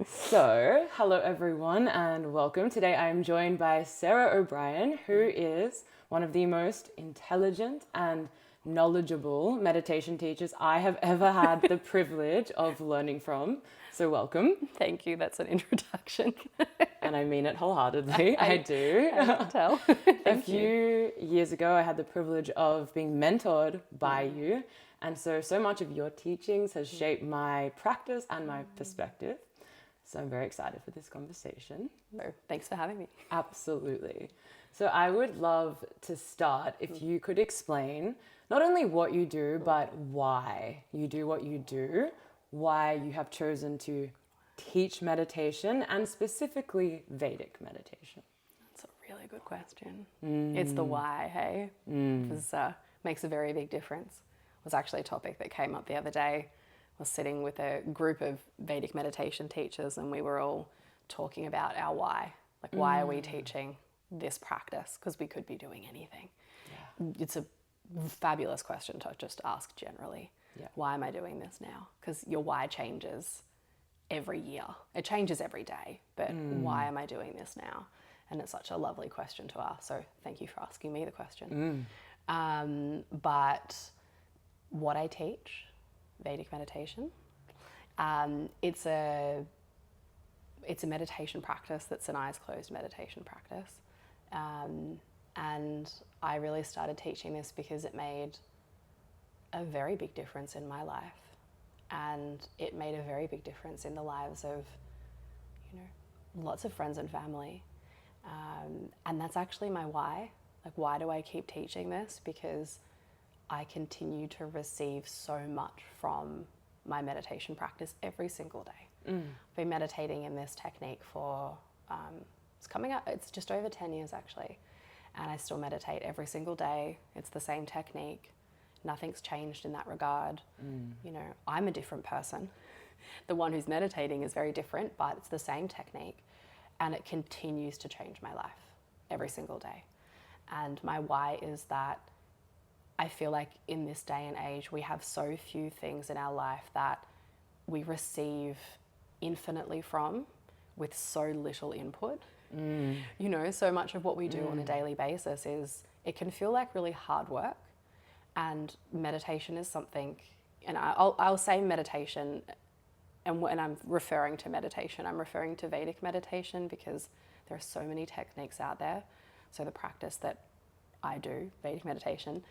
So, hello everyone and welcome. Today I am joined by Sarah O'Brien, who is one of the most intelligent and knowledgeable meditation teachers I have ever had the privilege of learning from. So, welcome. Thank you. That's an introduction. And I mean it wholeheartedly. I do. I can tell. A few years ago, I had the privilege of being mentored by you. And so much of your teachings has shaped my practice and my perspective. So I'm very excited for this conversation. So thanks for having me. Absolutely. So I would love to start if you could explain not only what you do, but why you do what you do, why you have chosen to teach meditation and specifically Vedic meditation. That's a really good question. It's the why, hey? Because makes a very big difference. It was actually a topic that came up the other day. I was sitting with a group of Vedic meditation teachers and we were all talking about our why. Like, why are we teaching this practice? Because we could be doing anything. Yeah. It's a fabulous question to just ask generally. Yeah. Why am I doing this now? Because your why changes every year. It changes every day, but why am I doing this now? And it's such a lovely question to ask. So thank you for asking me the question. But what I teach, Vedic meditation, it's a meditation practice that's an eyes closed meditation practice. And I really started teaching this because it made a very big difference in my life. And it made a very big difference in the lives of, lots of friends and family. And that's actually my why. Like, why do I keep teaching this? Because I continue to receive so much from my meditation practice every single day. I've been meditating in this technique for, it's just over 10 years actually. And I still meditate every single day. It's the same technique. Nothing's changed in that regard. I'm a different person. The one who's meditating is very different, but it's the same technique. And it continues to change my life every single day. And my why is that I feel like in this day and age, we have so few things in our life that we receive infinitely from with so little input. So much of what we do on a daily basis it can feel like really hard work. And meditation is something, and I'll say meditation, and when I'm referring to meditation, I'm referring to Vedic meditation because there are so many techniques out there. So the practice that I do, Vedic meditation,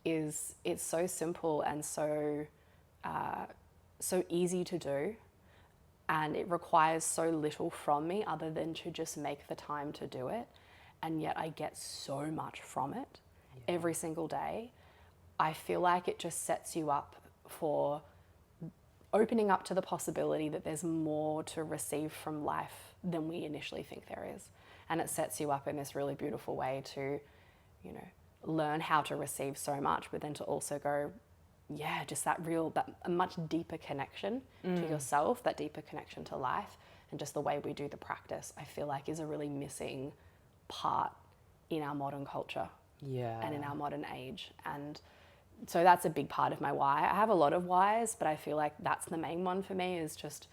it's so simple and so easy to do, and it requires so little from me other than to just make the time to do it, and yet I get so much from it every single day. I feel like it just sets you up for opening up to the possibility that there's more to receive from life than we initially think there is. And it sets you up in this really beautiful way to, learn how to receive so much, but then to also go, just that a much deeper connection to yourself, that deeper connection to life, and just the way we do the practice, I feel like is a really missing part in our modern culture. And in our modern age. And so that's a big part of my why. I have a lot of whys, but I feel like that's the main one for me, is just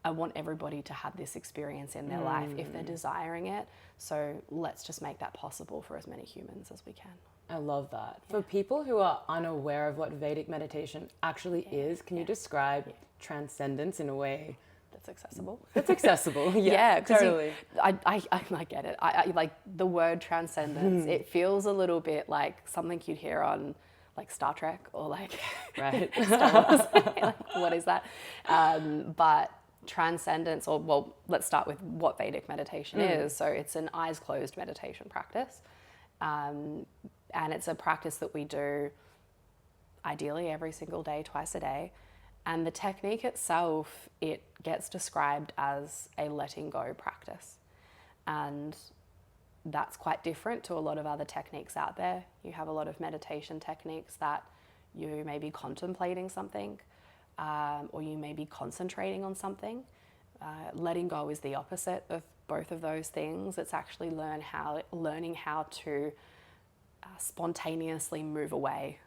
I want everybody to have this experience in their life if they're desiring it. So let's just make that possible for as many humans as we can. I love that. For people who are unaware of what Vedic meditation actually is, can you describe transcendence in a way that's accessible? That's accessible. Totally. I get it. I like the word transcendence. It feels a little bit like something you'd hear on like Star Trek or like right. Star Wars. Like, what is that? But transcendence, let's start with what Vedic meditation is. So it's an eyes closed meditation practice. And it's a practice that we do ideally every single day, twice a day. And the technique itself, it gets described as a letting go practice. And that's quite different to a lot of other techniques out there. You have a lot of meditation techniques that you may be contemplating something, or you may be concentrating on something. Letting go is the opposite of both of those things. It's actually learning how to spontaneously move away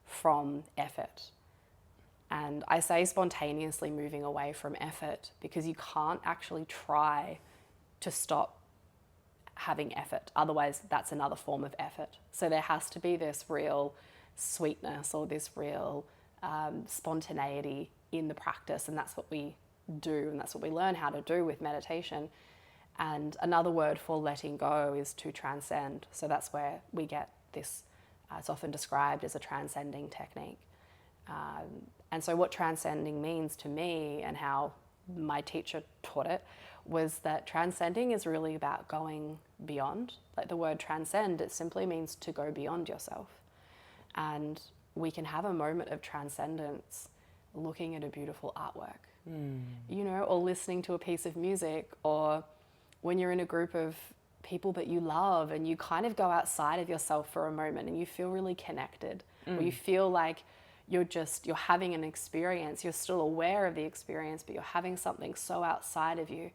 from effort And I say spontaneously moving away from effort because you can't actually try to stop having effort. Otherwise, that's another form of effort. So there has to be this real sweetness or this real spontaneity in the practice. And that's what we do. And that's what we learn how to do with meditation. And another word for letting go is to transcend. So that's where we get this, it's often described as a transcending technique. And so what transcending means to me and how my teacher taught it was that transcending is really about going beyond. Like the word transcend, it simply means to go beyond yourself. And we can have a moment of transcendence looking at a beautiful artwork, you know, or listening to a piece of music, or when you're in a group of people that you love and you kind of go outside of yourself for a moment and you feel really connected, or you feel like you're having an experience, you're still aware of the experience, but you're having something so outside of you.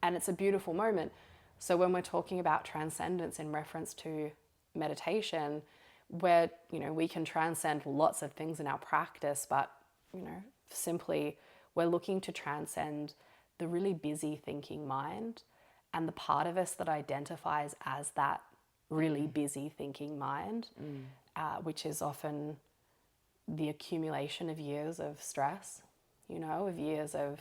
And it's a beautiful moment. So when we're talking about transcendence in reference to meditation, where, you know, we can transcend lots of things in our practice, but, you know, simply we're looking to transcend the really busy thinking mind and the part of us that identifies as that really busy thinking mind, which is often the accumulation of years of stress, you know, of years of,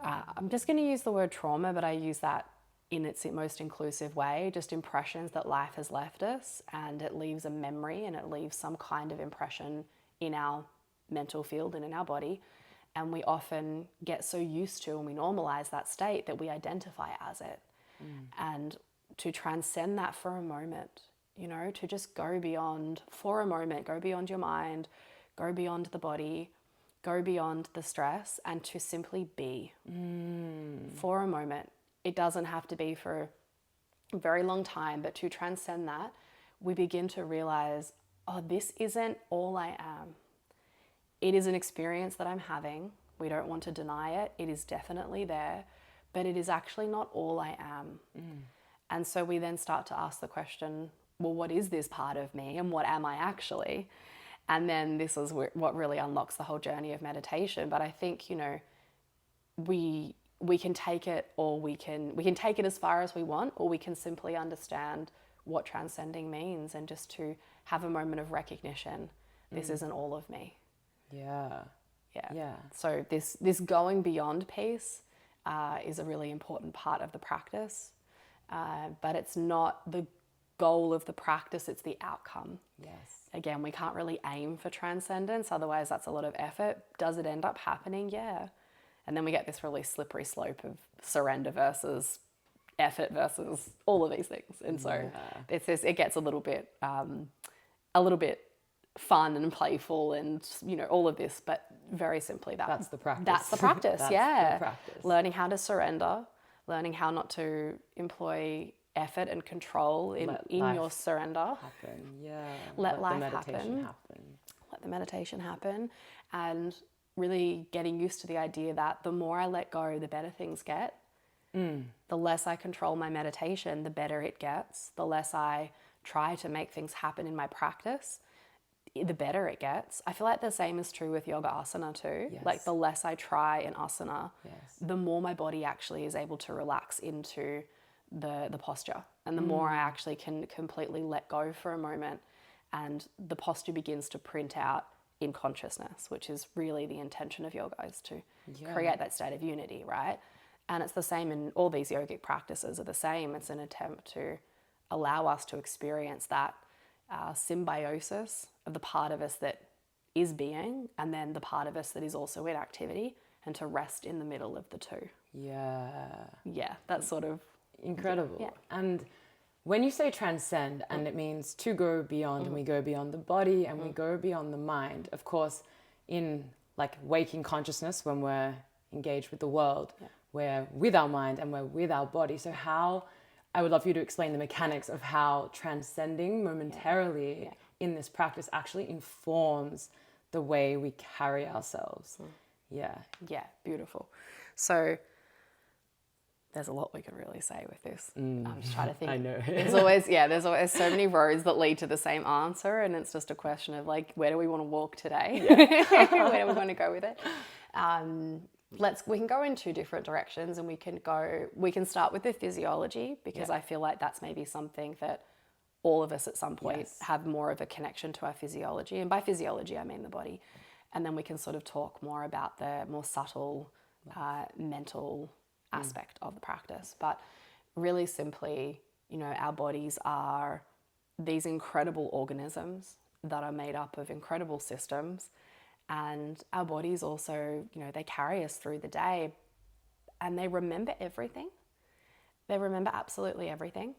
I'm just going to use the word trauma, but I use that in its most inclusive way, just impressions that life has left us, and it leaves a memory and it leaves some kind of impression in our mental field and in our body. And we often get so used to and we normalize that state that we identify as it. And to transcend that for a moment, you know, to just go beyond for a moment, go beyond your mind, go beyond the body, go beyond the stress, and to simply be for a moment. It doesn't have to be for a very long time, but to transcend that, we begin to realize, oh, this isn't all I am. It is an experience that I'm having. We don't want to deny it. It is definitely there, but it is actually not all I am. And so we then start to ask the question, well, what is this part of me and what am I actually? And then this is what really unlocks the whole journey of meditation. But I think, you know, we can take it, or we can take it as far as we want, or we can simply understand what transcending means and just to have a moment of recognition. This isn't all of me. Yeah. So this going beyond piece is a really important part of the practice, but it's not the goal of the practice, it's the outcome. Yes. Again, we can't really aim for transcendence, otherwise that's a lot of effort. Does it end up happening? Yeah. And then we get this really slippery slope of surrender versus effort versus all of these things. And so it gets a little bit fun and playful and, you know, all of this, but very simply that's the practice. That's the practice. That's the practice. Learning how to surrender, learning how not to employ effort and control in your surrender. Happen. Yeah. Let life the meditation happen. Let the meditation happen, and really getting used to the idea that the more I let go, the better things get. The less I control my meditation, the better it gets. The less I try to make things happen in my practice, the better it gets. I feel like the same is true with yoga asana too. Yes. Like the less I try in asana, Yes. the more my body actually is able to relax into the posture. And the more I actually can completely let go for a moment, and the posture begins to print out in consciousness, which is really the intention of yoga, is to create that state of unity, right? And it's the same in all these yogic practices are the same. It's an attempt to allow us to experience that symbiosis of the part of us that is being and then the part of us that is also in activity, and to rest in the middle of the two. Yeah, that's sort of incredible. Yeah. And when you say transcend, and it means to go beyond, and we go beyond the body and we go beyond the mind, of course, in like waking consciousness, when we're engaged with the world, we're with our mind and we're with our body. So how, I would love for you to explain the mechanics of how transcending momentarily in this practice actually informs the way we carry ourselves. Yeah, beautiful. So there's a lot we could really say with this. I'm just trying to think. I know. there's always so many roads that lead to the same answer, and it's just a question of like, where do we want to walk today? Yeah. Where do we want to go with it? We can go in two different directions, and we can start with the physiology, because I feel like that's maybe something that all of us at some point have more of a connection to our physiology. And by physiology, I mean the body. And then we can sort of talk more about the more subtle mental aspect of the practice. But really simply, our bodies are these incredible organisms that are made up of incredible systems. And our bodies also, they carry us through the day, and they remember everything. They remember absolutely everything.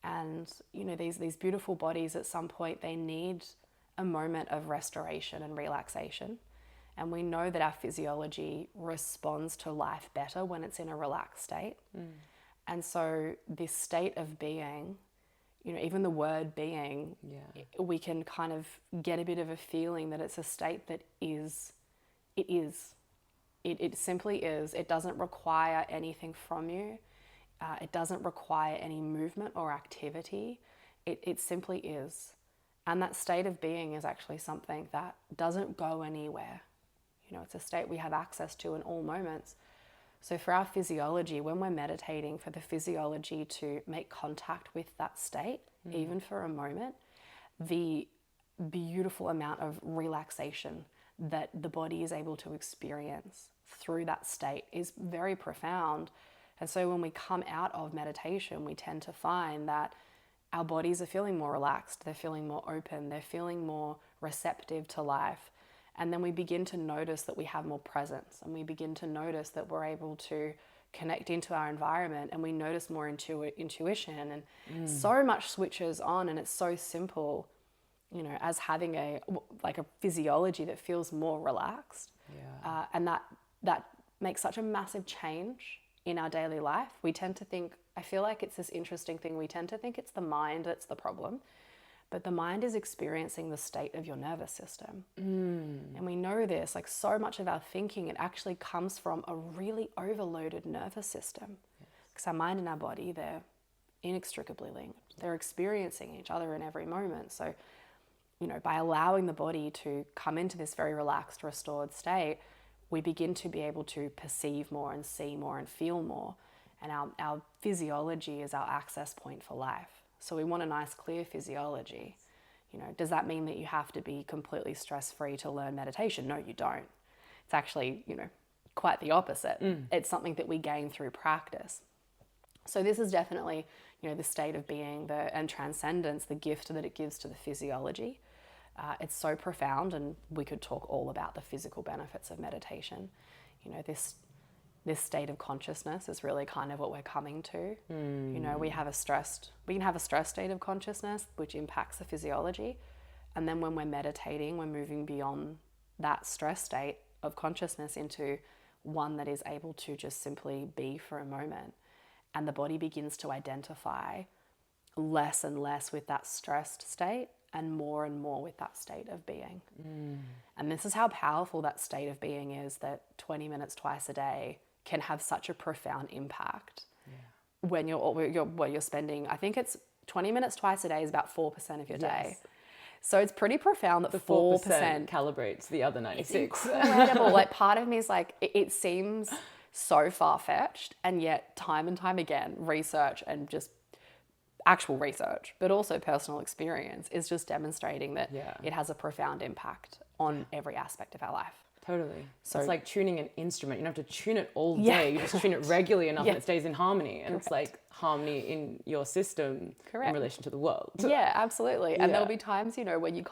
And, these beautiful bodies, at some point, they need a moment of restoration and relaxation. And we know that our physiology responds to life better when it's in a relaxed state. And so this state of being, even the word being, we can kind of get a bit of a feeling that it's a state that is. It simply is. It doesn't require anything from you. It doesn't require any movement or activity. It simply is. And that state of being is actually something that doesn't go anywhere. It's a state we have access to in all moments. So for our physiology, when we're meditating, for the physiology to make contact with that state, even for a moment, the beautiful amount of relaxation that the body is able to experience through that state is very profound. And so when we come out of meditation, we tend to find that our bodies are feeling more relaxed, they're feeling more open, they're feeling more receptive to life. And then we begin to notice that we have more presence, and we begin to notice that we're able to connect into our environment, and we notice more intuition, and so much switches on, and it's so simple, as having a physiology that feels more relaxed. And that makes such a massive change in our daily life. We tend to think, I feel like it's this interesting thing, we tend to think it's the mind that's the problem. But the mind is experiencing the state of your nervous system. And we know this, so much of our thinking, it actually comes from a really overloaded nervous system. Because our mind and our body, they're inextricably linked. They're experiencing each other in every moment. So, by allowing the body to come into this very relaxed, restored state, we begin to be able to perceive more and see more and feel more. And our physiology is our access point for life. So we want a nice, clear physiology. Does that mean that you have to be completely stress-free to learn meditation? No, you don't. It's actually, quite the opposite. It's something that we gain through practice. So this is definitely, the state of being and transcendence, the gift that it gives to the physiology. It's so profound, and we could talk all about the physical benefits of meditation. This state of consciousness is really kind of what we're coming to. We can have a stressed state of consciousness, which impacts the physiology. And then when we're meditating, we're moving beyond that stress state of consciousness into one that is able to just simply be for a moment. And the body begins to identify less and less with that stressed state and more with that state of being. And this is how powerful that state of being is, that 20 minutes twice a day can have such a profound impact. When you're spending, I think it's 20 minutes twice a day is about 4% of your day. So it's pretty profound that the 4% calibrates the other 96. It's incredible. Part of me is it seems so far-fetched, and yet time and time again, research and just actual research, but also personal experience, is just demonstrating that it has a profound impact on every aspect of our life. Totally. So it's like tuning an instrument. You don't have to tune it all day. You just tune it regularly enough and it stays in harmony. And it's like harmony in your system in relation to the world. Yeah, absolutely. And there'll be times, when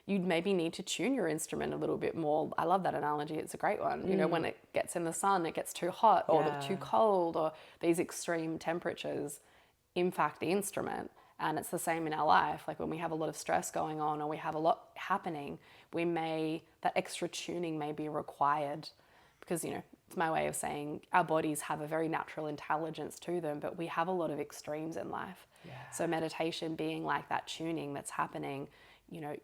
you'd maybe need to tune your instrument a little bit more. I love that analogy. It's a great one. When it gets in the sun, it gets too hot or too cold, or these extreme temperatures impact the instrument. And it's the same in our life. When we have a lot of stress going on, or we have a lot happening, that extra tuning may be required, because, it's my way of saying our bodies have a very natural intelligence to them, but we have a lot of extremes in life. So meditation being like that tuning that's happening,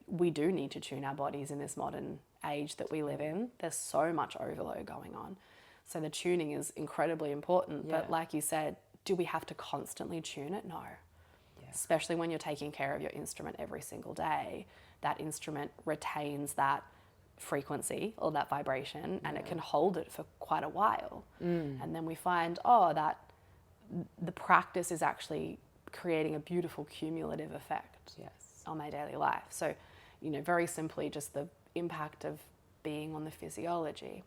we do need to tune our bodies in this modern age that we live in. There's so much overload going on. So the tuning is incredibly important. Yeah. But like you said, do we have to constantly tune it? No. Yeah. Especially when you're taking care of your instrument every single day. That instrument retains that frequency or that vibration, and it can hold it for quite a while. And then we find, that the practice is actually creating a beautiful cumulative effect on my daily life. So, very simply, just the impact of being on the physiology.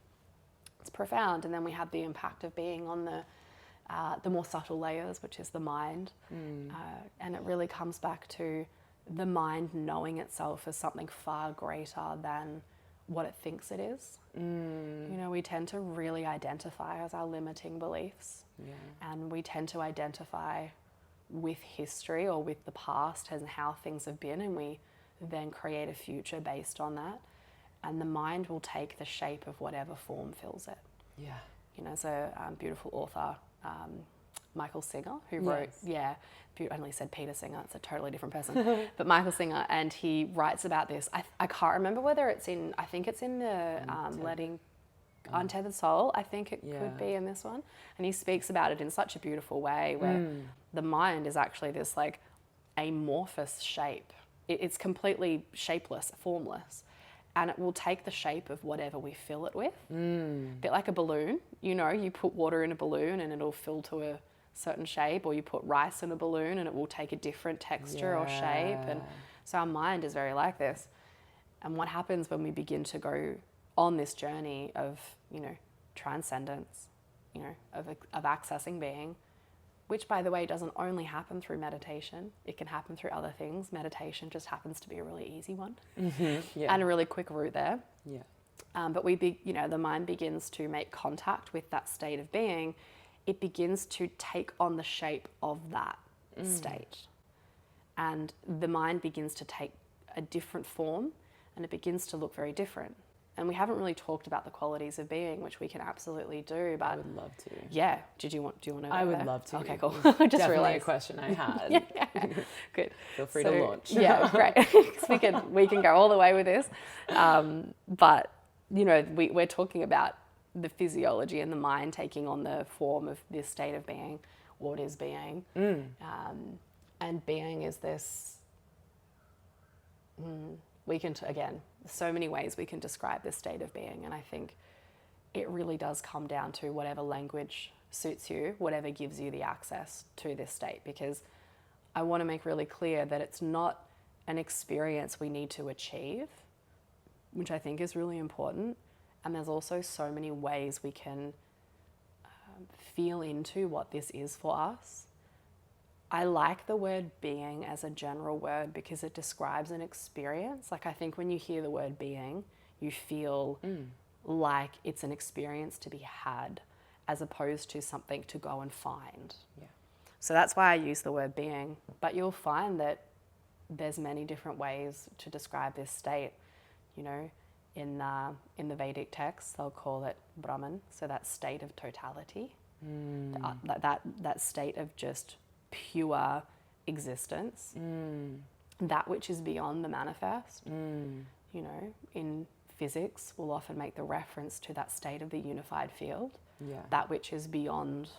It's profound. And then we have the impact of being on the more subtle layers, which is the mind. And it really comes back to the mind knowing itself as something far greater than what it thinks it is. We tend to really identify as our limiting beliefs. And we tend to identify with history or with the past and how things have been, and we then create a future based on that. And the mind will take the shape of whatever form fills it. There's a beautiful author, Michael Singer, who wrote, I only said Peter Singer, it's a totally different person, but Michael Singer, and he writes about this. I can't remember whether it's in, I think it's in the Untethered Soul, I think it could be in this one. And he speaks about it in such a beautiful way where the mind is actually this like amorphous shape. It's completely shapeless, formless. And it will take the shape of whatever we fill it with. A bit like a balloon. You put water in a balloon and it'll fill to a certain shape, or you put rice in a balloon and it will take a different texture or shape. And so our mind is very like this. And what happens when we begin to go on this journey of, transcendence, of accessing being, which, by the way, doesn't only happen through meditation. It can happen through other things. Meditation just happens to be a really easy one and a really quick route there. But the mind begins to make contact with that state of being. It begins to take on the shape of that state. And the mind begins to take a different form, and it begins to look very different. And we haven't really talked about the qualities of being, which we can absolutely do. But I would love to. Yeah. Do you want to? I would love to. Okay, cool. Just Definitely realized. A question I had. Good. Feel free to launch. Yeah, great. we can go all the way with this. But we're talking about the physiology and the mind taking on the form of this state of being. What is being? And being is this. We can, again, so many ways we can describe this state of being. And I think it really does come down to whatever language suits you, whatever gives you the access to this state. Because I want to make really clear that it's not an experience we need to achieve, which I think is really important. And there's also so many ways we can feel into what this is for us. I like the word being as a general word because it describes an experience. Like, I think when you hear the word being, you feel like it's an experience to be had as opposed to something to go and find. So that's why I use the word being. But you'll find that there's many different ways to describe this state. In the Vedic texts, they'll call it Brahman, so that state of totality, that state of just pure existence, that which is beyond the manifest. In physics, we'll often make the reference to that state of the unified field, that which is beyond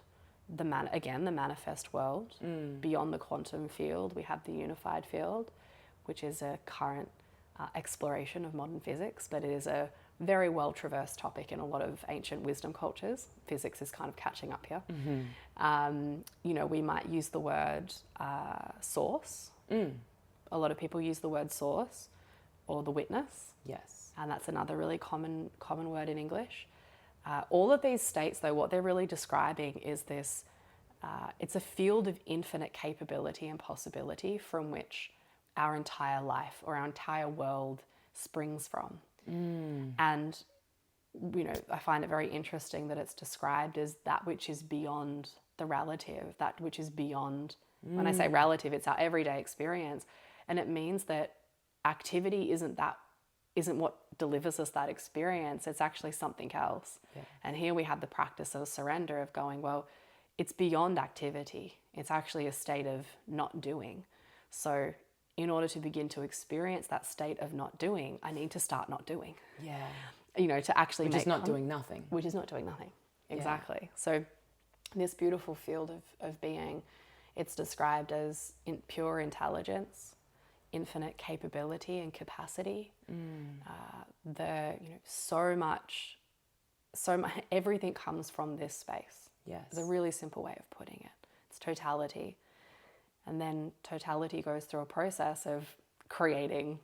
the manifest world. Beyond the quantum field, we have the unified field, which is a current exploration of modern physics, but it is a very well traversed topic in a lot of ancient wisdom cultures. Physics is kind of catching up here. We might use the word source. A lot of people use the word source or the witness. And that's another really common word in English. All of these states, though, what they're really describing is this, it's a field of infinite capability and possibility from which our entire life or our entire world springs from. And, I find it very interesting that it's described as that which is beyond the relative, that which is beyond, when I say relative, it's our everyday experience. And it means that activity isn't what delivers us that experience, it's actually something else. And here we have the practice of surrender, of going, well, it's beyond activity. It's actually a state of not doing. So in order to begin to experience that state of not doing, I need to start not doing. To actually Which is not doing nothing. Which is not doing nothing. exactly. So this beautiful field of being, it's described as pure intelligence, infinite capability and capacity. So much, everything comes from this space. Yes. It's a really simple way of putting it. It's totality. And then totality goes through a process of creating,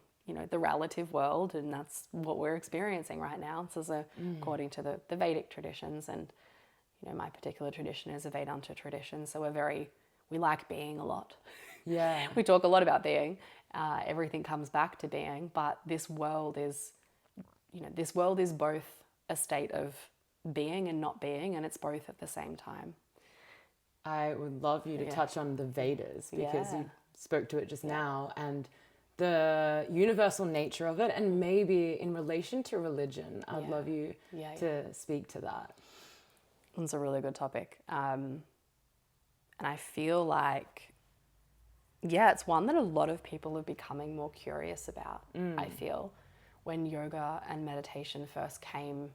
the relative world, and that's what we're experiencing right now. This is according to the Vedic traditions, and my particular tradition is a Vedanta tradition, so we like being a lot. Yeah. We talk a lot about being. Everything comes back to being, but this world is both a state of being and not being, and it's both at the same time. I would love you to touch on the Vedas, because you spoke to it just now, and the universal nature of it, and maybe in relation to religion. I'd love you to speak to that. It's a really good topic. And I feel like, it's one that a lot of people are becoming more curious about, I feel. When yoga and meditation first came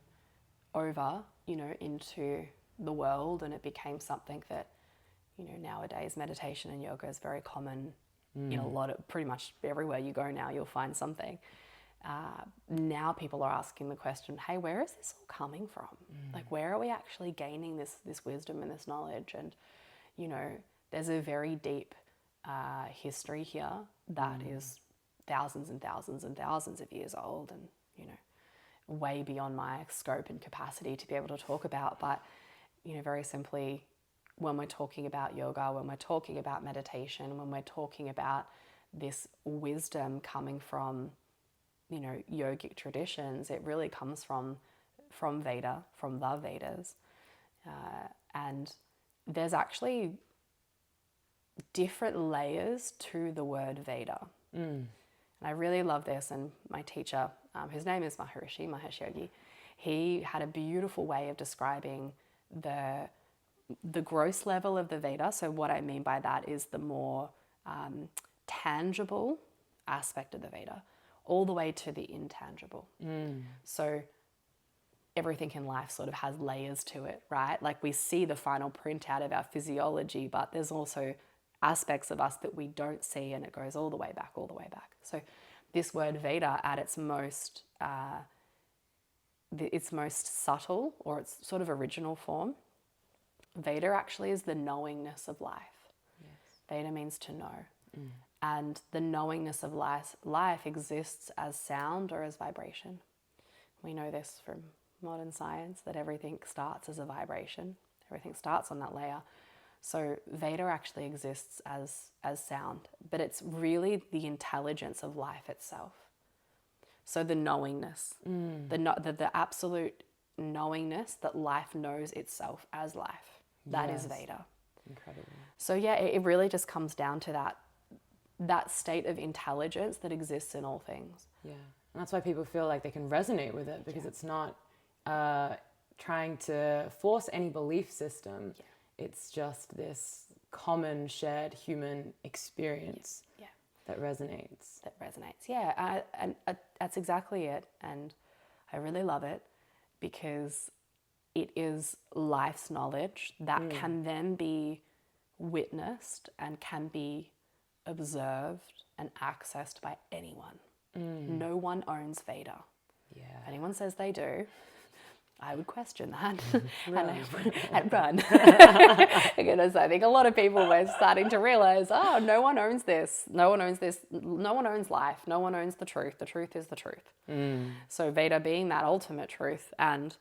over, into the world, and it became something that, nowadays meditation and yoga is very common in pretty much everywhere you go now, you'll find something. Now people are asking the question, hey, where is this all coming from? Like, where are we actually gaining this wisdom and this knowledge? And, there's a very deep history here that is thousands and thousands and thousands of years old, and, way beyond my scope and capacity to be able to talk about. But, very simply, when we're talking about yoga, when we're talking about meditation, when we're talking about this wisdom coming from, yogic traditions, it really comes from Veda, from the Vedas. And there's actually different layers to the word Veda. And I really love this. And my teacher, his name is Mahesh Yogi, he had a beautiful way of describing the gross level of the Veda. So what I mean by that is the more tangible aspect of the Veda, all the way to the intangible. So everything in life sort of has layers to it, right? Like, we see the final printout of our physiology, but there's also aspects of us that we don't see, and it goes all the way back. So this word Veda, at its most subtle, or its sort of original form, Veda actually is the knowingness of life. Yes. Veda means to know. And the knowingness of life exists as sound or as vibration. We know this from modern science, that everything starts as a vibration. Everything starts on that layer. So Veda actually exists as sound, but it's really the intelligence of life itself. So the knowingness, the absolute knowingness that life knows itself as life. That is Veda. Incredible. So it really just comes down to that state of intelligence that exists in all things. Yeah, and that's why people feel like they can resonate with it, because it's not trying to force any belief system. It's just this common shared human experience that resonates. And that's exactly it. And I really love it, because it is life's knowledge that can then be witnessed and can be observed and accessed by anyone. No one owns Veda. If anyone says they do, I would question that. and run. Because I think a lot of people were starting to realize, no one owns this. No one owns this. No one owns life. No one owns the truth. The truth is the truth. So Veda being that ultimate truth. And,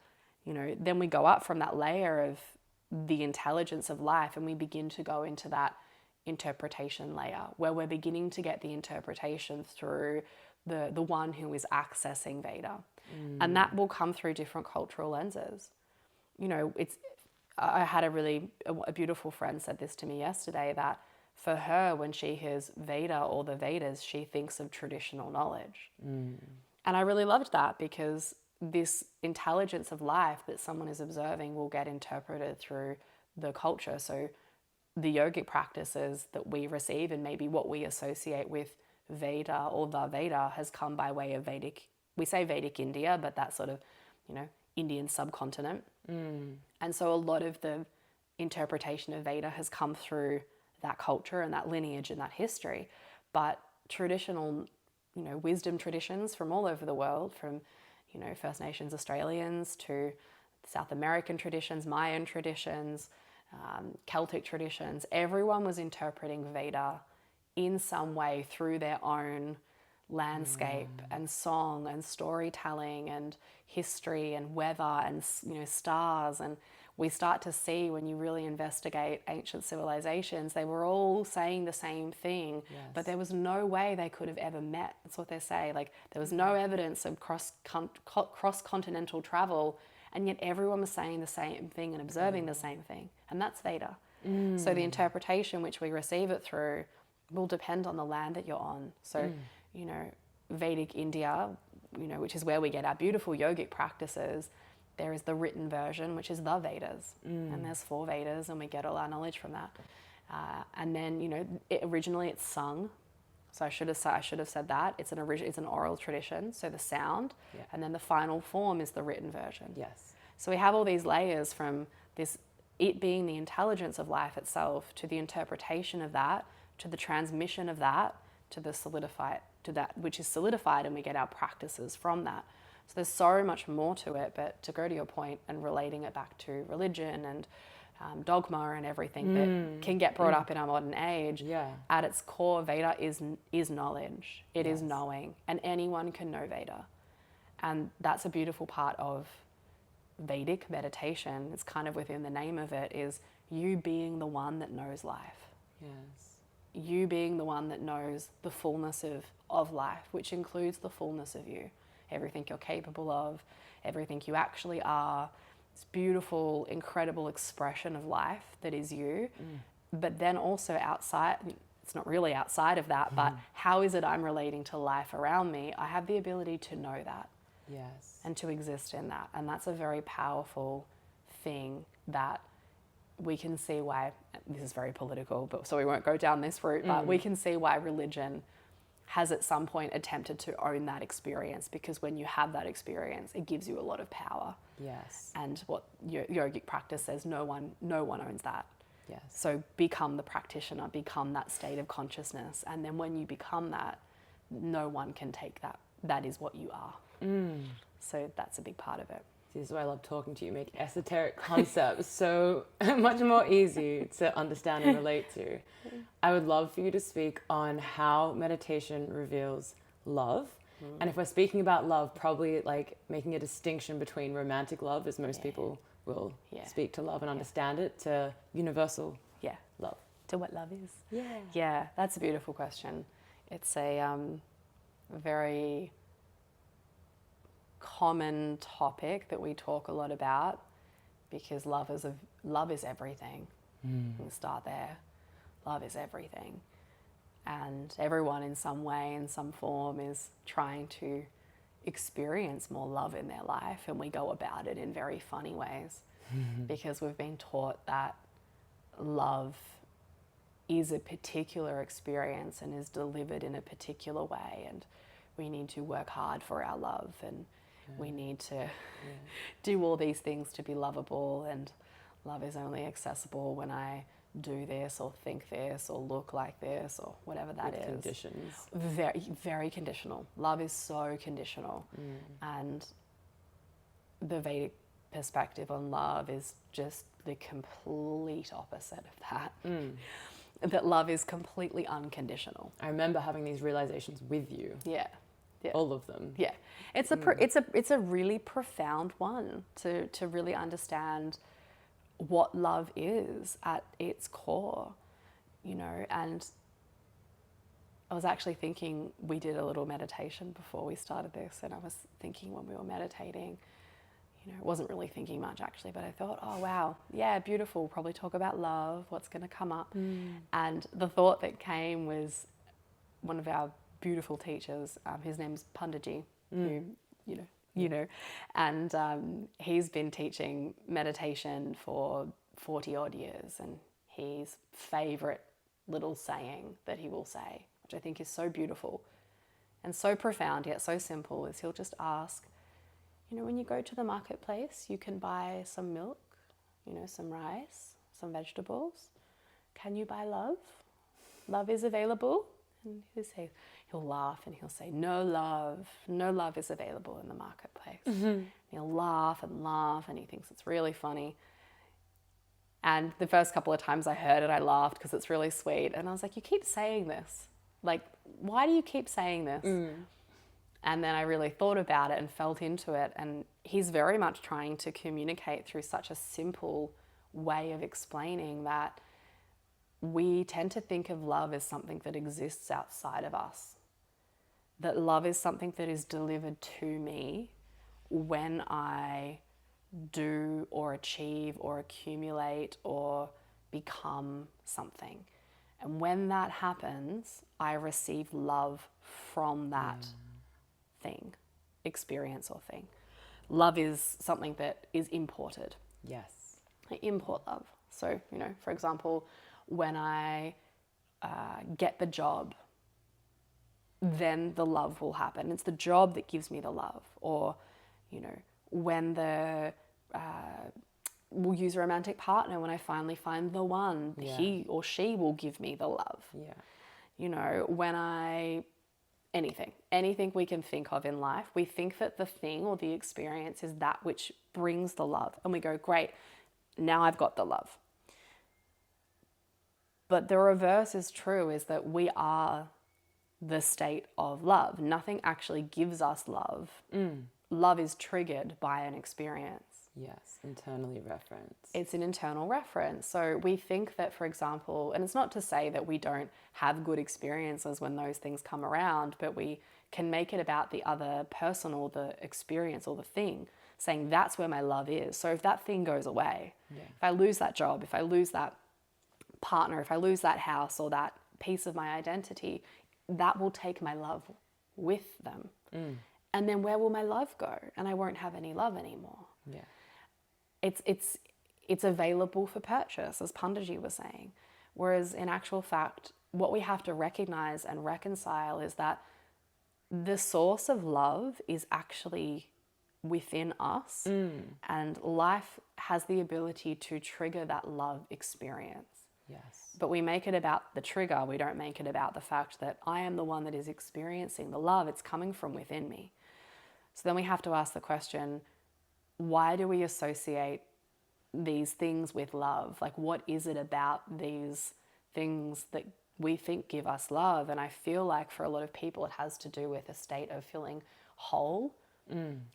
then we go up from that layer of the intelligence of life, and we begin to go into that interpretation layer, where we're beginning to get the interpretation through the one who is accessing Veda. And that will come through different cultural lenses. I had a beautiful friend said this to me yesterday, that for her, when she hears Veda or the Vedas, she thinks of traditional knowledge. And I really loved that, because this intelligence of life that someone is observing will get interpreted through the culture. So the yogic practices that we receive, and maybe what we associate with Veda or the Veda, has come by way of Vedic. We say Vedic India, but that's sort of, Indian subcontinent. And so a lot of the interpretation of Veda has come through that culture and that lineage and that history. But traditional, wisdom traditions from all over the world, from, First Nations Australians to South American traditions, Mayan traditions, Celtic traditions, everyone was interpreting Veda in some way through their own landscape and song and storytelling and history and weather and stars. And we start to see, when you really investigate ancient civilizations, they were all saying the same thing, but there was no way they could have ever met. That's what they say. Like, there was no evidence of cross-continental travel, and yet everyone was saying the same thing and observing the same thing. And that's Veda. So the interpretation which we receive it through will depend on the land that you're on. So, Vedic India, which is where we get our beautiful yogic practices, there is the written version, which is the Vedas. And there's 4 Vedas, and we get all our knowledge from that. And then, originally it's sung. So I should have said that. It's an oral tradition, so the sound. And then the final form is the written version. Yes. So we have all these layers, from this, it being the intelligence of life itself, to the interpretation of that, to the transmission of that, to that which is solidified, and we get our practices from that. So there's so much more to it. But to go to your point and relating it back to religion and dogma and everything that can get brought up in our modern age, at its core, Veda is knowledge. It is knowing, and anyone can know Veda. And that's a beautiful part of Vedic meditation. It's kind of within the name of it, is you being the one that knows life. Yes. You being the one that knows the fullness of life, which includes the fullness of you. Everything you're capable of, everything you actually are. This beautiful, incredible expression of life that is you. But then also outside, it's not really outside of that, but how is it I'm relating to life around me? I have the ability to know that. Yes. And to exist in that. And that's a very powerful thing that we can see why, this is very political, but so we won't go down this route, but we can see why religion has at some point attempted to own that experience, because when you have that experience, it gives you a lot of power. Yes. And what yogic practice says, no one owns that. Yes. So become the practitioner, become that state of consciousness. And then when you become that, no one can take that. That is what you are. So that's a big part of it. This is why I love talking to you. Make esoteric concepts so much more easy to understand and relate to. I would love for you to speak on how meditation reveals love. And if we're speaking about love, probably like making a distinction between romantic love, as most people will speak to love and understand it, to universal love. To what love is. Yeah. Yeah, that's a beautiful question. It's a very common topic that we talk a lot about, because love is everything. We'll start there. Love is everything. And everyone in some way, in some form, is trying to experience more love in their life, and we go about it in very funny ways because we've been taught that love is a particular experience and is delivered in a particular way, and we need to work hard for our love, and we need to do all these things to be lovable, and love is only accessible when I do this or think this or look like this or whatever that is. Conditions. Very, very conditional. Love is so conditional. And the Vedic perspective on love is just the complete opposite of that. That love is completely unconditional. I remember having these realizations with you. Yeah. All of them. Yeah. It's a really profound one to really understand what love is at its core, and I was actually thinking, we did a little meditation before we started this, and I was thinking when we were meditating, wasn't really thinking much actually, but I thought, oh wow, yeah, beautiful, probably talk about love, what's going to come up. And the thought that came was one of our beautiful teachers, his name's Pundaji, who, and he's been teaching meditation for 40 odd years, and his favorite little saying that he will say, which I think is so beautiful and so profound yet so simple, is he'll just ask, you know, when you go to the marketplace, you can buy some milk, you know, some rice, some vegetables. Can you buy love? Love is available. And he'll laugh and he'll say, no love is available in the marketplace. And he'll laugh, and he thinks it's really funny. And the first couple of times I heard it, I laughed because it's really sweet. And I was like, you keep saying this. Like, why do you keep saying this? And then I really thought about it and felt into it. And he's very much trying to communicate through such a simple way of explaining that we tend to think of love as something that exists outside of us. That love is something that is delivered to me when I do or achieve or accumulate or become something. And when that happens, I receive love from that thing, experience or thing. Love is something that is imported. Yes. I import love. So, you know, for example, when I get the job, then the love will happen. It's the job that gives me the love. Or, you know, when we'll use a romantic partner, when I finally find the one, he or she will give me the love. Yeah. You know, when anything we can think of in life, we think that the thing or the experience is that which brings the love. And we go, great, now I've got the love. But the reverse is true, is that we are the state of love. Nothing actually gives us love. Love is triggered by an experience. Yes, internally referenced. It's an internal reference. So we think that, for example, and it's not to say that we don't have good experiences when those things come around, but we can make it about the other person or the experience or the thing, saying that's where my love is. So if that thing goes away, if I lose that job, if I lose that partner, if I lose that house or that piece of my identity, that will take my love with them. And then where will my love go? And I won't have any love anymore. Yeah. It's available for purchase, as Pandaji was saying. Whereas in actual fact, what we have to recognize and reconcile is that the source of love is actually within us, and life has the ability to trigger that love experience. Yes. But we make it about the trigger. We don't make it about the fact that I am the one that is experiencing the love. It's coming from within me. So then we have to ask the question, why do we associate these things with love? Like, what is it about these things that we think give us love? And I feel like for a lot of people, it has to do with a state of feeling whole,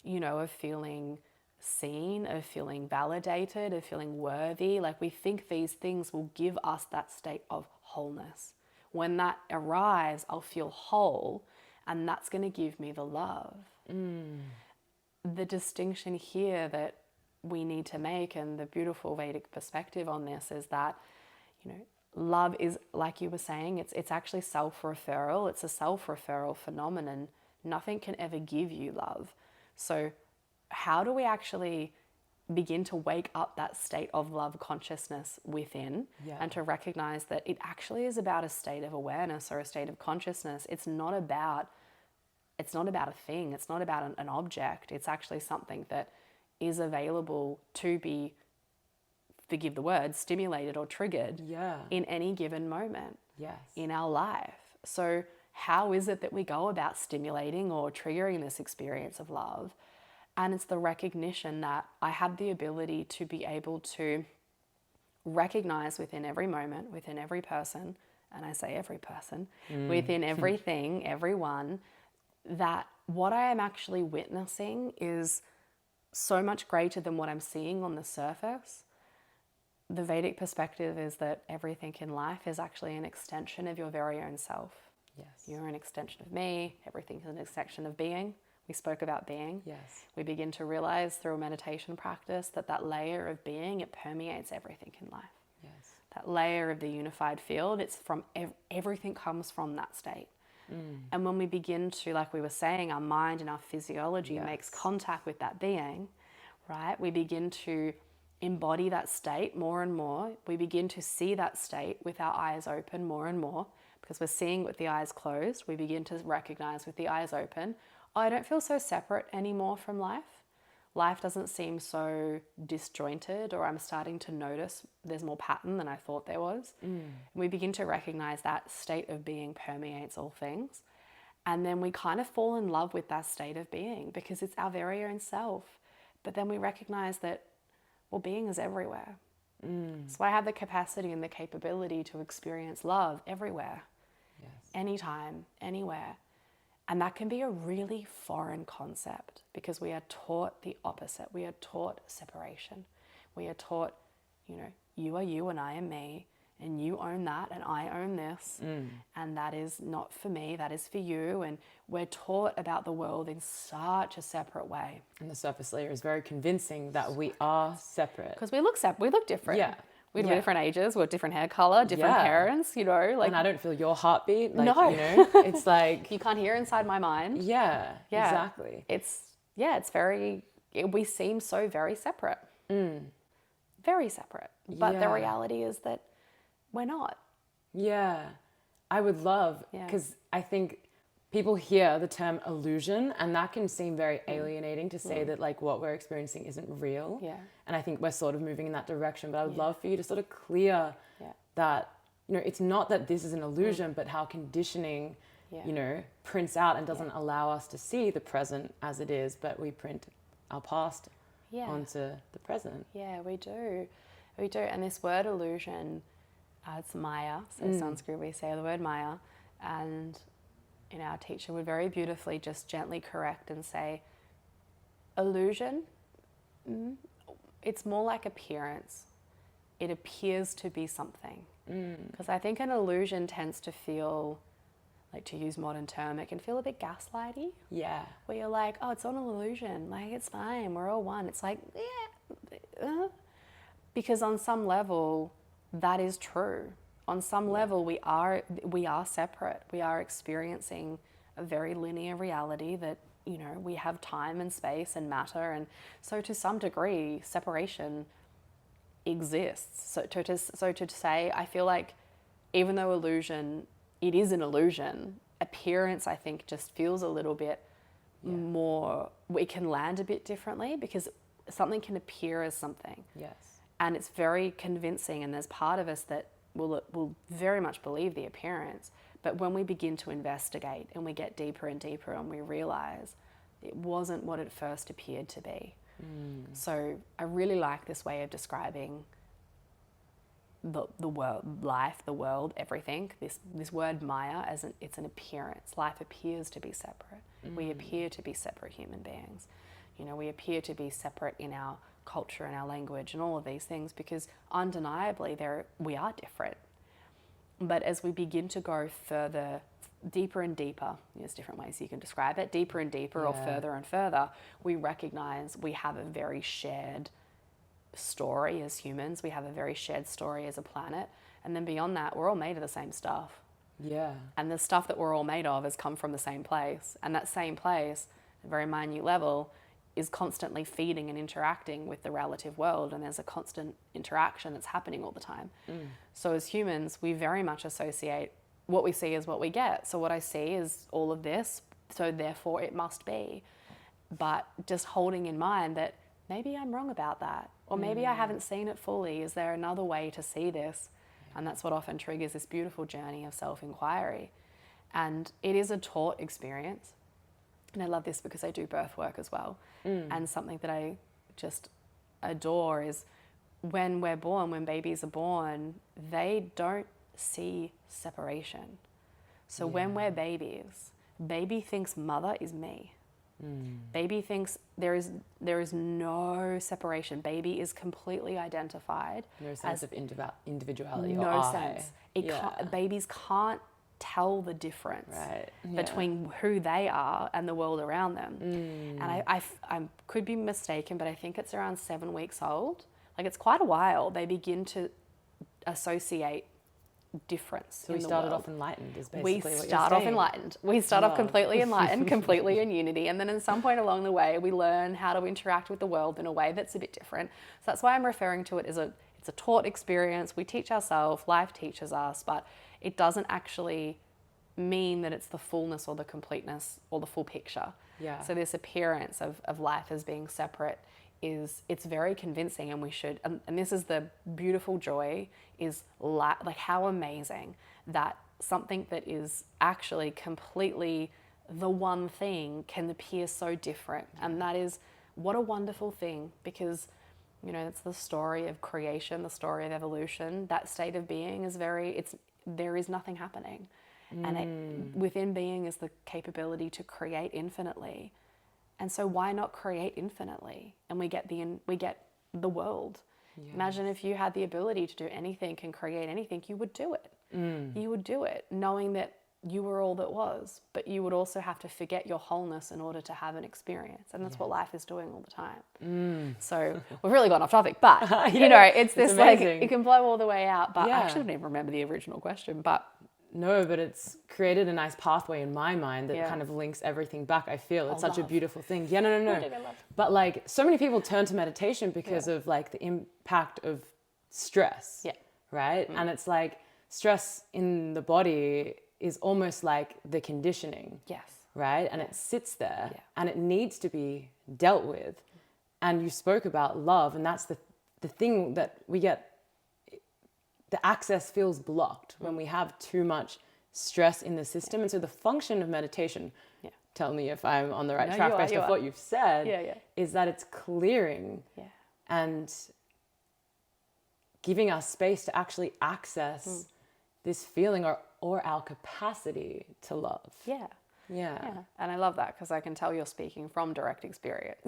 you know, of feeling seen, of feeling validated, of feeling worthy. Like, we think these things will give us that state of wholeness. When that arrives, I'll feel whole, and that's going to give me the love. The distinction here that we need to make, and the beautiful Vedic perspective on this, is that, you know, love is, like you were saying, it's actually self-referral. It's a self-referral phenomenon. Nothing can ever give you love. So how do we actually begin to wake up that state of love consciousness within, and to recognize that it actually is about a state of awareness or a state of consciousness? It's not about a thing. It's not about an object. It's actually something that is available to be, forgive the word, stimulated or triggered in any given moment in our life. So how is it that we go about stimulating or triggering this experience of love? And it's the recognition that I have the ability to be able to recognize within every moment, within every person, and I say every person, within everything, everyone, that what I am actually witnessing is so much greater than what I'm seeing on the surface. The Vedic perspective is that everything in life is actually an extension of your very own self. Yes. You're an extension of me. Everything is an extension of being. We spoke about being. Yes. We begin to realize through a meditation practice that layer of being, it permeates everything in life. Yes. That layer of the unified field, it's from everything comes from that state. And when we begin to, like we were saying, our mind and our physiology makes contact with that being, right? We begin to embody that state more and more. We begin to see that state with our eyes open more and more, because we're seeing with the eyes closed. We begin to recognize with the eyes open, oh, I don't feel so separate anymore from life. life doesn't seem so disjointed, or I'm starting to notice there's more pattern than I thought there was. And we begin to recognize that state of being permeates all things. And then we kind of fall in love with that state of being because it's our very own self. But then we recognize that, well, being is everywhere. So I have the capacity and the capability to experience love everywhere, anytime, anywhere. And that can be a really foreign concept because we are taught the opposite. We are taught separation. We are taught, you are you and I am me, and you own that and I own this. And that is not for me, that is for you. And we're taught about the world in such a separate way. And the surface layer is very convincing that we are separate. Because we look different. Yeah. We're different ages, we're different hair color, different parents, And I don't feel your heartbeat. No. It's like... You can't hear inside my mind. Yeah, exactly. It's very... We seem so very separate. Very separate. But the reality is that we're not. Yeah. I would love... Because I think people hear the term illusion and that can seem very alienating to say that like what we're experiencing isn't real. Yeah. And I think we're sort of moving in that direction, but I would love for you to sort of clear that, it's not that this is an illusion, but how conditioning, prints out and doesn't allow us to see the present as it is, but we print our past onto the present. Yeah, we do. We do. And this word illusion, it's Maya. So Sanskrit, we say the word Maya. And our teacher would very beautifully just gently correct and say, illusion, it's more like appearance. It appears to be something. Because I think an illusion tends to feel, like to use modern term, it can feel a bit gaslighty. Yeah. Where you're like, oh, it's all an illusion. Like, it's fine. We're all one. It's like, because on some level, that is true. On some level, we are separate. We are experiencing a very linear reality that, we have time and space and matter. And so to some degree, separation exists. So to say, I feel like even though illusion, it is an illusion, appearance, I think, just feels a little bit more, we can land a bit differently because something can appear as something. Yes. And it's very convincing, and there's part of us that will very much believe the appearance. But when we begin to investigate and we get deeper and deeper and we realize it wasn't what it first appeared to be. So I really like this way of describing the world, life, the world, everything. This word Maya, it's an appearance. Life appears to be separate. We appear to be separate human beings. We appear to be separate in our culture and our language and all of these things because undeniably we are different. But as we begin to go further, deeper and deeper, there's different ways you can describe it, deeper and deeper or further and further, we recognize we have a very shared story as humans. We have a very shared story as a planet. And then beyond that, we're all made of the same stuff. Yeah. And the stuff that we're all made of has come from the same place. And that same place, at a very minute level, is constantly feeding and interacting with the relative world, and there's a constant interaction that's happening all the time. So as humans, we very much associate what we see as what we get. So what I see is all of this, so therefore it must be. But just holding in mind that maybe I'm wrong about that, or maybe I haven't seen it fully. Is there another way to see this? And that's what often triggers this beautiful journey of self-inquiry. And it is a taught experience. And I love this because I do birth work as well. And something that I just adore is when we're born, when babies are born, they don't see separation. So when we're babies, baby thinks mother is me. Baby thinks there is no separation. Baby is completely identified. No sense of individuality or no I. sense. Babies can't tell the difference between who they are and the world around them. And I could be mistaken, but I think it's around 7 weeks old. Like, it's quite a while. They begin to associate difference. So we started off enlightened is basically what you're saying. We start off enlightened. We start off completely enlightened, completely in unity. And then at some point along the way, we learn how to interact with the world in a way that's a bit different. So that's why I'm referring to it as it's a taught experience. We teach ourselves, life teaches us, but it doesn't actually mean that it's the fullness or the completeness or the full picture. Yeah. So this appearance of life as being separate it's very convincing, and we should, and this is the beautiful joy, is like how amazing that something that is actually completely the one thing can appear so different. And that is, what a wonderful thing, because it's the story of creation, the story of evolution. That state of being is there is nothing happening. And within being is the capability to create infinitely. And so why not create infinitely? And we get the world. Yes. Imagine if you had the ability to do anything and create anything, you would do it. You would do it, knowing that you were all that was, but you would also have to forget your wholeness in order to have an experience. And that's what life is doing all the time. So we've really gone off topic, but it's this like, it can blow all the way out. But I actually don't even remember the original question, but no, but it's created a nice pathway in my mind that kind of links everything back. I feel it's such a beautiful thing. Yeah, no. But like, so many people turn to meditation because of like the impact of stress. Yeah. Right? And it's like stress in the body is almost like the conditioning. Yes. Right? And it sits there and it needs to be dealt with. And you spoke about love, and that's the thing that we get. The access feels blocked when we have too much stress in the system. And so the function of meditation, tell me if I'm on the right track based off what you've said, is that it's clearing and giving us space to actually access this feeling or our capacity to love. Yeah. And I love that, because I can tell you're speaking from direct experience.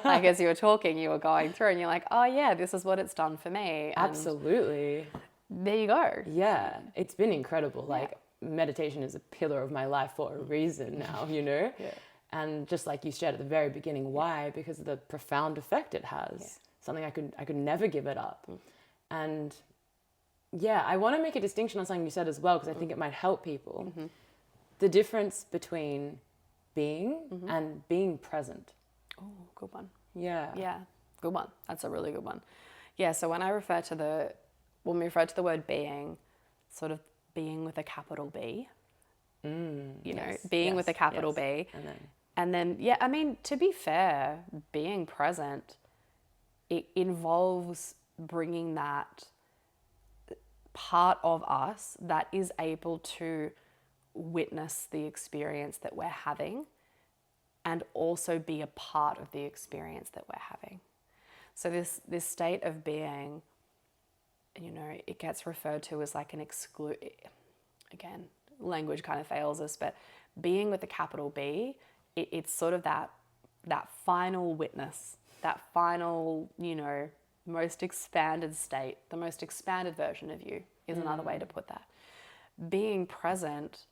Like, as you were talking, you were going through and you're like, oh yeah, this is what it's done for me. And absolutely. There you go. Yeah, it's been incredible. Like, meditation is a pillar of my life for a reason now, And just like you shared at the very beginning, why? Because of the profound effect it has. Something I could never give it up. And I want to make a distinction on something you said as well, because I think it might help people. The difference between being and being present. Oh, good one. Yeah, good one. That's a really good one. Yeah, so when we refer to the word being, sort of being with a capital B, being with a capital B. And then, I mean, to be fair, being present, it involves bringing that part of us that is able to witness the experience that we're having and also be a part of the experience that we're having. So this state of being, it gets referred to as like an again, language kind of fails us, but being with a capital B, it's sort of that final witness, that final, most expanded state, the most expanded version of you is another way to put that. Being present,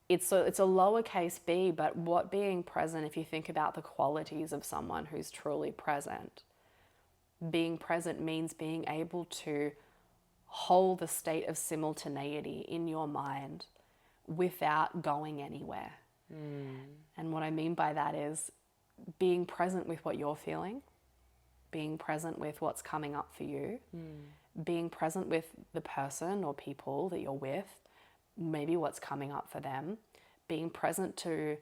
it's a lowercase b, but what being present, if you think about the qualities of someone who's truly present, being present means being able to hold a state of simultaneity in your mind without going anywhere. And what I mean by that is being present with what you're feeling, being present with what's coming up for you, being present with the person or people that you're with, maybe what's coming up for them, being present to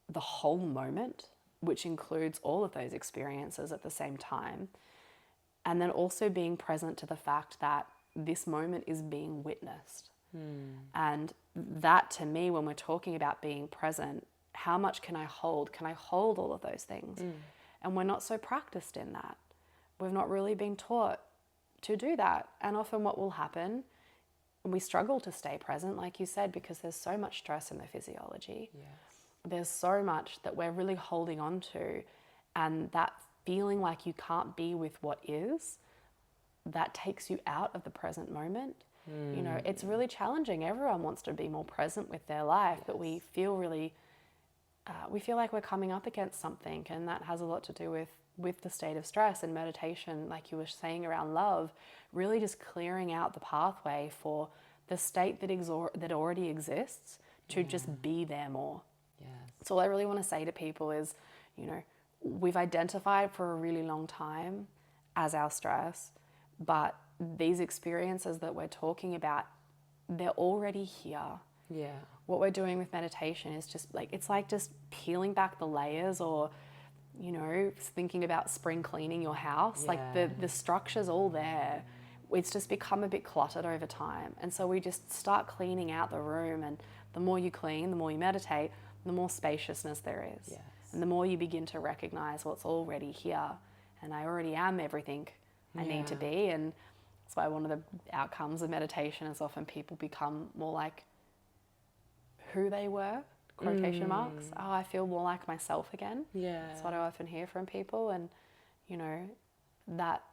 the whole moment, which includes all of those experiences at the same time, and then also being present to the fact that this moment is being witnessed. And that, to me, when we're talking about being present, how much can I hold? Can I hold all of those things? And we're not so practiced in that. We've not really been taught to do that. And often what will happen, we struggle to stay present, like you said, because there's so much stress in the physiology. There's so much that we're really holding on to, and that feeling like you can't be with what is, that takes you out of the present moment. It's really challenging. Everyone wants to be more present with their life, but we feel really, we feel like we're coming up against something, and that has a lot to do with the state of stress. And meditation, like you were saying around love, really just clearing out the pathway for the state that already exists to just be there more. So all I really want to say to people is, we've identified for a really long time as our stress, but these experiences that we're talking about, they're already here. Yeah. What we're doing with meditation is just like, it's like just peeling back the layers, or, you know, thinking about spring cleaning your house. Like the structure's all there. It's just become a bit cluttered over time. And so we just start cleaning out the room, and the more you clean, the more you meditate, the more spaciousness there is. Yes. And the more you begin to recognize what's already here. And I already am everything I need to be. And that's why one of the outcomes of meditation is often people become more like who they were, quotation marks. Oh, I feel more like myself again. Yeah. That's what I often hear from people. And, you know, that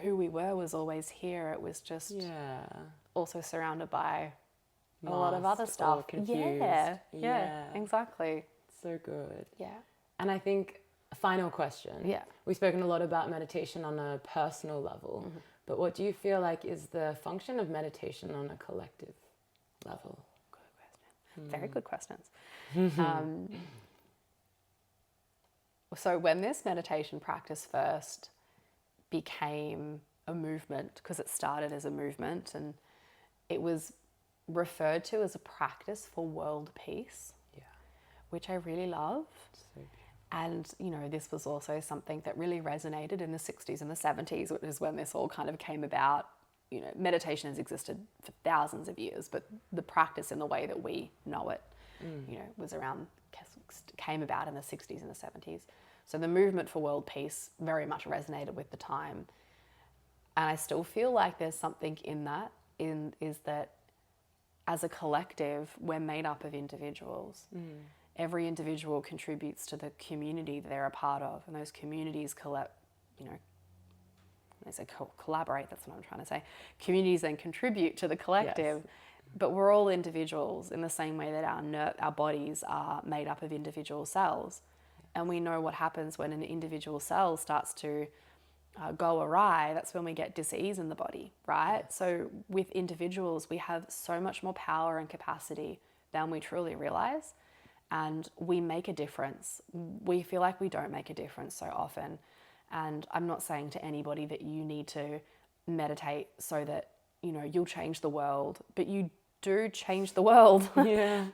who we were was always here. It was just also surrounded by a lot of other stuff. Confused. Yeah, exactly. So good. Yeah. And I think, final question. Yeah. We've spoken a lot about meditation on a personal level, but what do you feel like is the function of meditation on a collective level? Good question. Very good questions. So when this meditation practice first became a movement, because it started as a movement and it was referred to as a practice for world peace, which I really loved. So and, you know, this was also something that really resonated in the 60s and the 70s, which is when this all kind of came about. You know, meditation has existed for thousands of years, but the practice in the way that we know it, you know, was around, came about in the 60s and the 70s. So the movement for world peace very much resonated with the time. And I still feel like there's something in that, is that as a collective, we're made up of individuals. Every individual contributes to the community they're a part of, and those communities collaborate, that's what I'm trying to say. Communities then contribute to the collective, but we're all individuals in the same way that our bodies are made up of individual cells. And we know what happens when an individual cell starts to go awry. That's when we get disease in the body, right? So with individuals, we have so much more power and capacity than we truly realize. And we make a difference. We feel like we don't make a difference so often. And I'm not saying to anybody that you need to meditate so that, you know, you'll change the world, but you do change the world.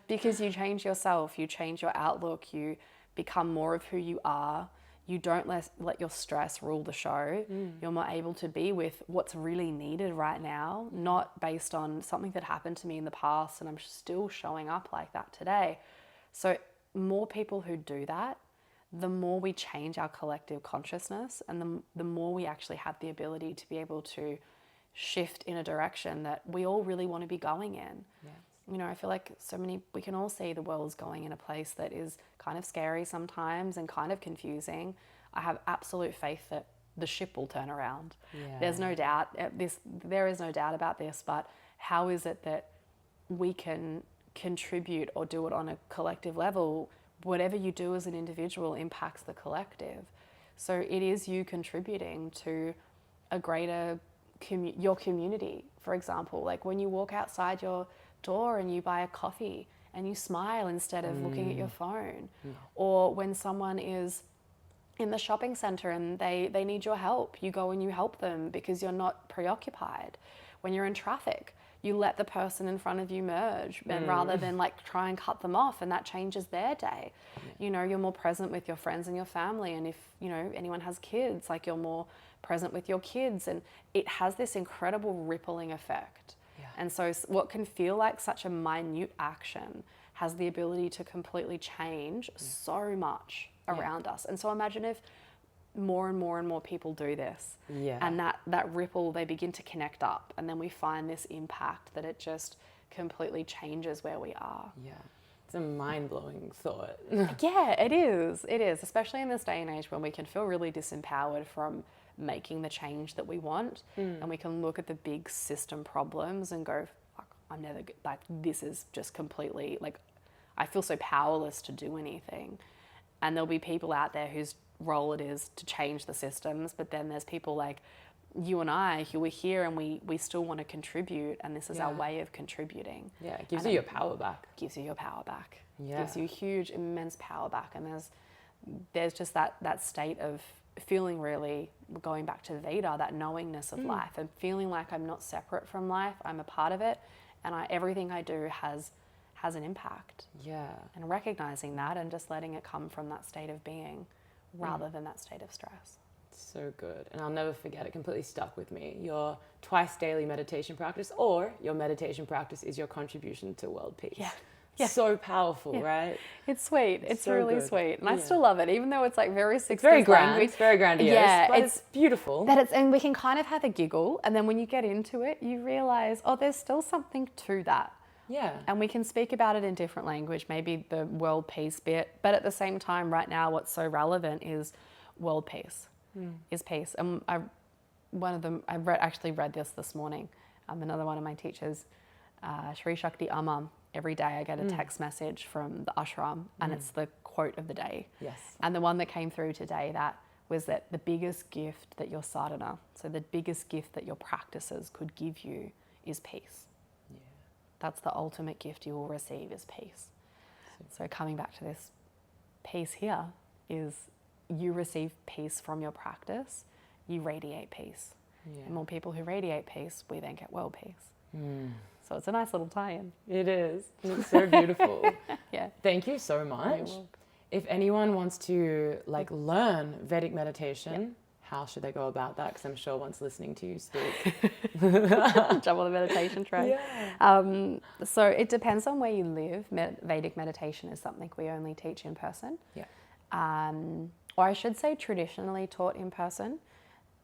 Because you change yourself, you change your outlook, you become more of who you are. You don't let your stress rule the show. You're more able to be with what's really needed right now, not based on something that happened to me in the past and I'm still showing up like that today. So more people who do that, the more we change our collective consciousness, and the more we actually have the ability to be able to shift in a direction that we all really want to be going in. You know, I feel like we can all see the world's going in a place that is kind of scary sometimes and kind of confusing. I have absolute faith that the ship will turn around. There's no doubt, there is no doubt about this, but how is it that we can contribute or do it on a collective level? Whatever you do as an individual impacts the collective. So it is you contributing to a greater your community. For example, like when you walk outside your door and you buy a coffee and you smile instead of looking at your phone, or when someone is in the shopping center and they need your help, you go and you help them because you're not preoccupied. When you're in traffic, you let the person in front of you merge, and rather than like try and cut them off, and that changes their day. You know, you're more present with your friends and your family, and if, you know, anyone has kids, like you're more present with your kids, and it has this incredible rippling effect. And so what can feel like such a minute action has the ability to completely change so much around us. And so imagine if more and more and more people do this, and that ripple, they begin to connect up, and then we find this impact that it just completely changes where we are. It's a mind-blowing thought. It is, especially in this day and age when we can feel really disempowered from making the change that we want, and we can look at the big system problems and go, fuck, I'm never, like, this is just completely, like, I feel so powerless to do anything. And there'll be people out there whose role it is to change the systems, but then there's people like you and I who are here and we still want to contribute, and this is our way of contributing. It gives you your power back. Gives you your power back. Gives you huge, immense power back. And there's just that state of feeling, really going back to Veda, that knowingness of life, and feeling like I'm not separate from life, I'm a part of it, and everything I do has has an impact. Yeah. And recognizing that and just letting it come from that state of being rather than that state of stress. So good. And I'll never forget, it completely stuck with me. Your twice daily meditation practice, or your meditation practice is your contribution to world peace. Yeah. So powerful, right? It's sweet. It's so really good. sweet. And I still love it, even though it's like very 60s It's very grand. language. It's very grandiose. Yeah, but it's beautiful. And we can kind of have a giggle. And then when you get into it, you realize, oh, there's still something to that. Yeah. And we can speak about it in different language, maybe the world peace bit. But at the same time, right now, what's so relevant is world peace, is peace. And I actually read this morning. Another one of my teachers, Sri Shakti Amma. Every day I get a text message from the ashram, and it's the quote of the day. Yes. And the one that came through today, that was that the biggest gift that your sadhana, so the biggest gift that your practices could give you is peace. Yeah. That's the ultimate gift you will receive, is peace. So coming back to this peace here is you receive peace from your practice, you radiate peace. Yeah. And more people who radiate peace, we then get world peace. So it's a nice little tie-in. It is. It's so beautiful. Yeah. Thank you so much. If anyone wants to learn Vedic meditation, how should they go about that? Because I'm sure once listening to you speak. Jump on the meditation train. Yeah. So it depends on where you live. Vedic meditation is something we only teach in person. Yeah. Or I should say traditionally taught in person.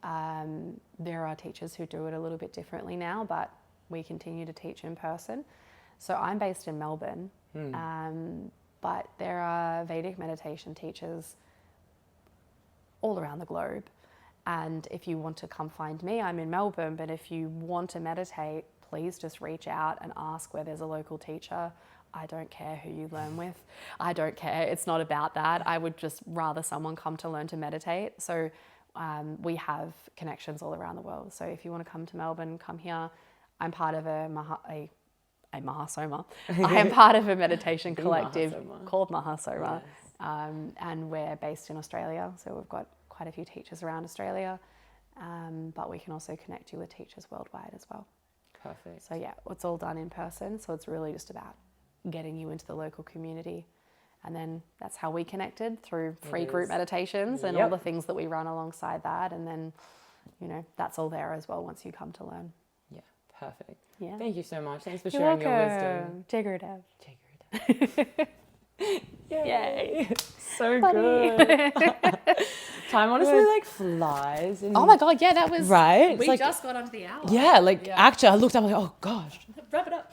There are teachers who do it a little bit differently now, but we continue to teach in person. So I'm based in Melbourne, but there are Vedic meditation teachers all around the globe. And if you want to come find me, I'm in Melbourne, but if you want to meditate, please just reach out and ask where there's a local teacher. I don't care who you learn with. I don't care. It's not about that. I would just rather someone come to learn to meditate. So we have connections all around the world. So if you want to come to Melbourne, come here. I'm part of a Mahasoma. I am part of a meditation collective called Mahasoma. Yes. And we're based in Australia. So we've got quite a few teachers around Australia. But we can also connect you with teachers worldwide as well. Perfect. So yeah, it's all done in person. So it's really just about getting you into the local community. And then that's how we connected, through free group meditations and all the things that we run alongside that. And then, that's all there as well once you come to learn. Yeah, perfect. Yeah. Thank you so much. Thanks for You're sharing welcome. your wisdom. Jiggered. Yay. So Funny. good. Time honestly flies. Oh my God, yeah, that was... Right? We just got onto the hour. Yeah, actually I looked up, oh gosh. Wrap it up.